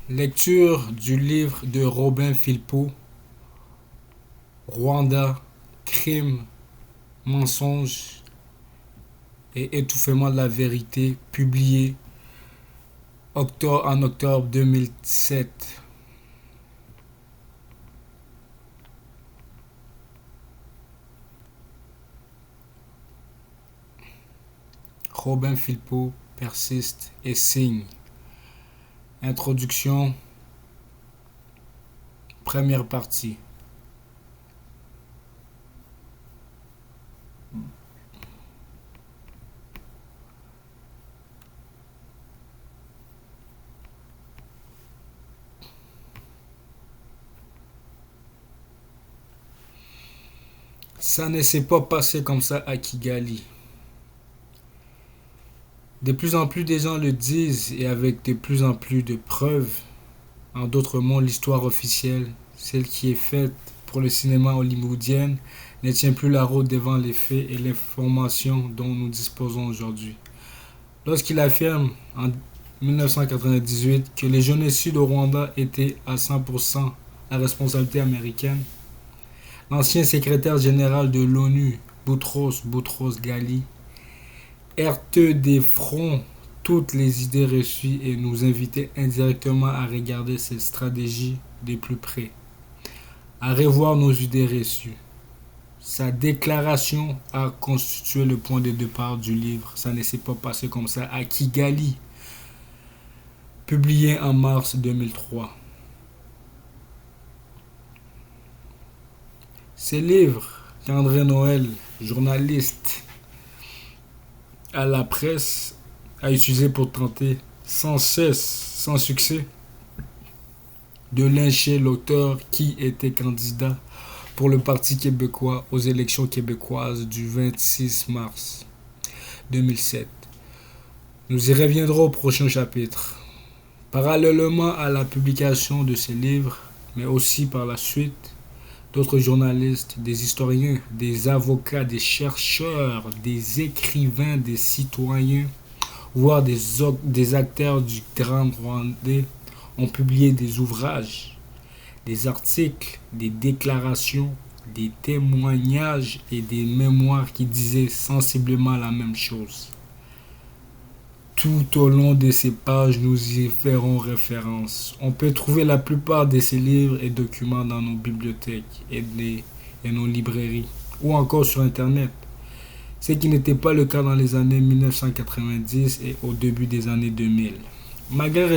Lecture du livre de Robin Philpot, Rwanda, Crime, mensonge et étouffement de la vérité, publié en octobre 2007. Robin Philpot persiste et signe. Introduction, première partie. Ça ne s'est pas passé comme ça à Kigali. De plus en plus de gens le disent et avec de plus en plus de preuves. En d'autres mots, l'histoire officielle, celle qui est faite pour le cinéma hollywoodien, ne tient plus la route devant les faits et l'information dont nous disposons aujourd'hui. Lorsqu'il affirme en 1998 que les génocides au Rwanda étaient à 100% la responsabilité américaine, l'ancien secrétaire général de l'ONU, Boutros Ghali, heurteux des fronts toutes les idées reçues et nous invitait indirectement à regarder cette stratégie de plus près, à revoir nos idées reçues. Sa déclaration a constitué le point de départ du livre. Ça ne s'est pas passé comme ça à Kigali, publié en mars 2003. Ce livre qu'André Noël, journaliste à la presse, a utilisé pour tenter sans cesse, sans succès, de lyncher l'auteur qui était candidat pour le Parti québécois aux élections québécoises du 26 mars 2007. Nous y reviendrons au prochain chapitre. Parallèlement à la publication de ces livres, mais aussi par la suite, d'autres journalistes, des historiens, des avocats, des chercheurs, des écrivains, des citoyens, voire des acteurs du drame rwandais ont publié des ouvrages, des articles, des déclarations, des témoignages et des mémoires qui disaient sensiblement la même chose. Tout au long de ces pages, nous y ferons référence. On peut trouver la plupart de ces livres et documents dans nos bibliothèques et nos librairies, ou encore sur Internet. Ce qui n'était pas le cas dans les années 1990 et au début des années 2000. Malgré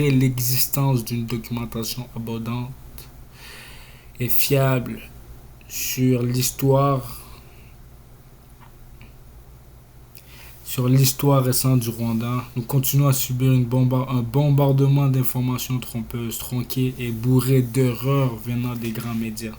l'existence d'une documentation abondante et fiable sur l'histoire récente du Rwanda, nous continuons à subir un bombardement d'informations trompeuses, tronquées et bourrées d'erreurs venant des grands médias.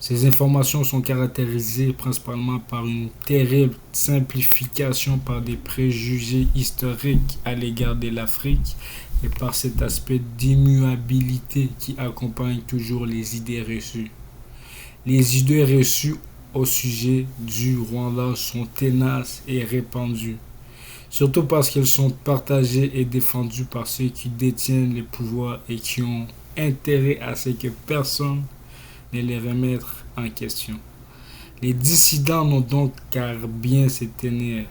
Ces informations sont caractérisées principalement par une terrible simplification, par des préjugés historiques à l'égard de l'Afrique et par cet aspect d'immuabilité qui accompagne toujours les idées reçues. Les idées reçues au sujet du Rwanda sont tenaces et répandues, surtout parce qu'elles sont partagées et défendues par ceux qui détiennent le pouvoir et qui ont intérêt à ce que personne ne les remettre en question. Les dissidents n'ont donc qu'à bien se tenir.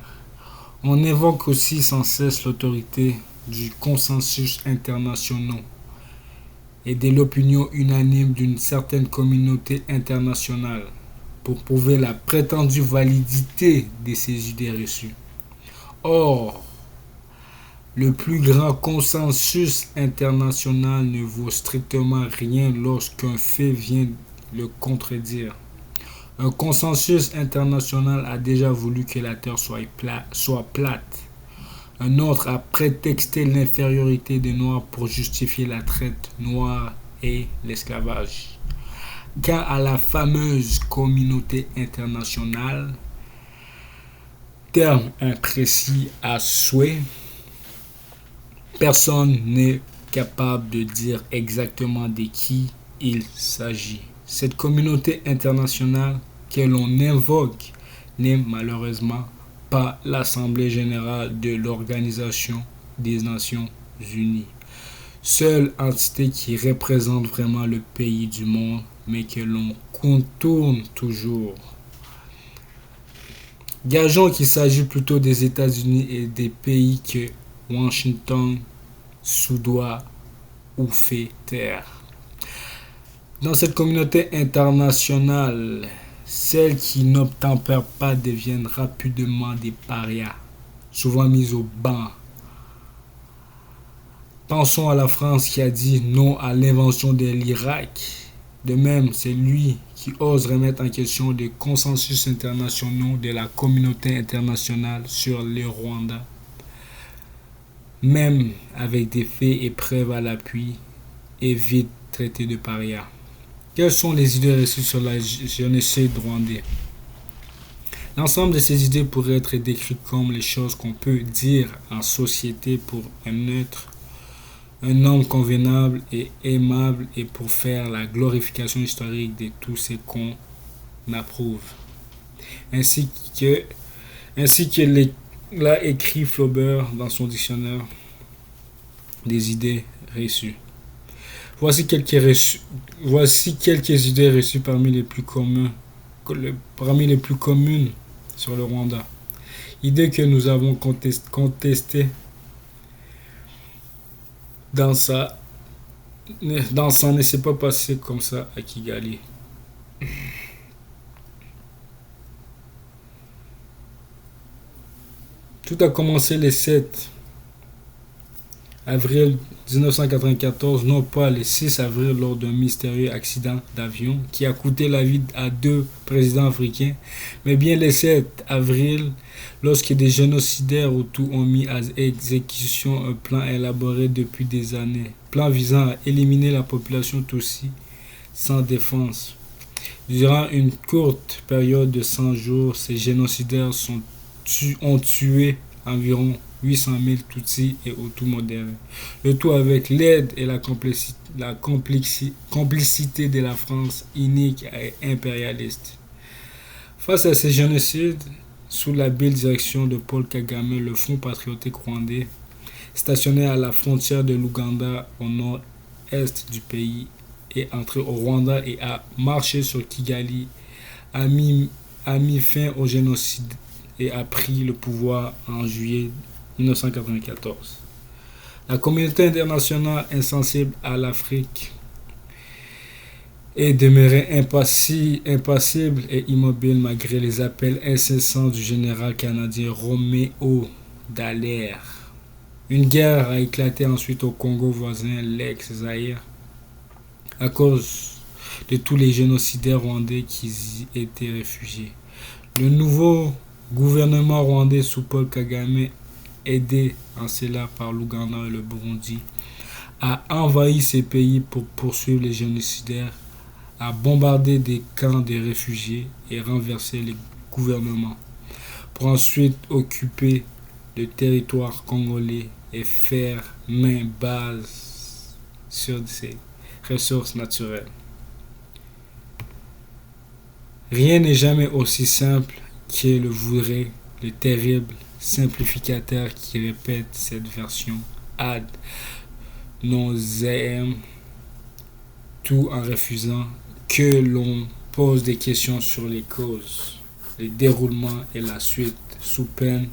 On évoque aussi sans cesse l'autorité du consensus international et de l'opinion unanime d'une certaine communauté internationale pour prouver la prétendue validité de ces idées reçues. Or, le plus grand consensus international ne vaut strictement rien lorsqu'un fait vient le contredire. Un consensus international a déjà voulu que la Terre soit plate. Un autre a prétexté l'infériorité des Noirs pour justifier la traite noire et l'esclavage. Quant à la fameuse communauté internationale, terme imprécis à souhait, personne n'est capable de dire exactement de qui il s'agit. Cette communauté internationale que l'on invoque n'est malheureusement pas l'Assemblée générale de l'Organisation des Nations Unies. Seule entité qui représente vraiment le pays du monde, mais que l'on contourne toujours. Gageons qu'il s'agit plutôt des États-Unis et des pays que Washington soudoie ou fait taire. Dans cette communauté internationale, celles qui n'obtempèrent pas deviennent rapidement des parias, souvent mises au banc. Pensons à la France qui a dit non à l'invention de l'Irak. De même, c'est lui qui ose remettre en question les consensus internationaux de la communauté internationale sur le Rwanda, même avec des faits et preuves à l'appui, et vite traité de paria. Quelles sont les idées reçues sur la génocide rwandais? L'ensemble de ces idées pourrait être décrit comme les choses qu'on peut dire en société pour un homme convenable et aimable et pour faire la glorification historique de tous ceux qu'on approuve. Ainsi que l'a écrit Flaubert dans son dictionnaire des idées reçues. Voici quelques idées reçues parmi les plus communes sur le Rwanda. Idées que nous avons contestées dans ça ne s'est pas passé comme ça à Kigali. Tout a commencé le 7 avril 1994, non pas le 6 avril lors d'un mystérieux accident d'avion qui a coûté la vie à 2 présidents africains, mais bien le 7 avril lorsque des génocidaires Hutus ont mis à exécution un plan élaboré depuis des années, plan visant à éliminer la population Tutsi sans défense. Durant une courte période de 100 jours, ces génocidaires ont tué environ 800 000 Tutsis et Hutus modérés. Le tout avec l'aide et la complicité de la France inique et impérialiste. Face à ces génocides, sous la belle direction de Paul Kagame, le Front patriotique rwandais, stationné à la frontière de l'Ouganda au nord-est du pays, est entré au Rwanda et a marché sur Kigali, a mis fin au génocide et a pris le pouvoir en juillet 1994. La communauté internationale insensible à l'Afrique est demeurée impassible et immobile malgré les appels incessants du général canadien Roméo Dallaire. Une guerre a éclaté ensuite au Congo voisin, l'ex-Zaïre, à cause de tous les génocidaires rwandais qui y étaient réfugiés. Le nouveau gouvernement rwandais sous Paul Kagame, aidé en cela par l'Ouganda et le Burundi, a envahi ces pays pour poursuivre les génocidaires, a bombardé des camps de réfugiés et renversé les gouvernements, pour ensuite occuper le territoire congolais et faire main basse sur ses ressources naturelles. Rien n'est jamais aussi simple que le voudrait le terrible simplificateur qui répète cette version ad nauseam, tout en refusant que l'on pose des questions sur les causes, le déroulement et la suite, sous peine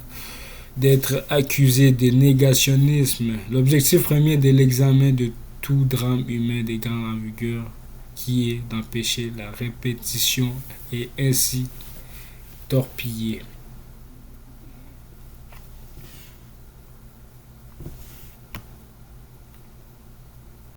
d'être accusé de négationnisme. L'objectif premier de l'examen de tout drame humain de grande envergure, qui est d'empêcher la répétition et ainsi torpiller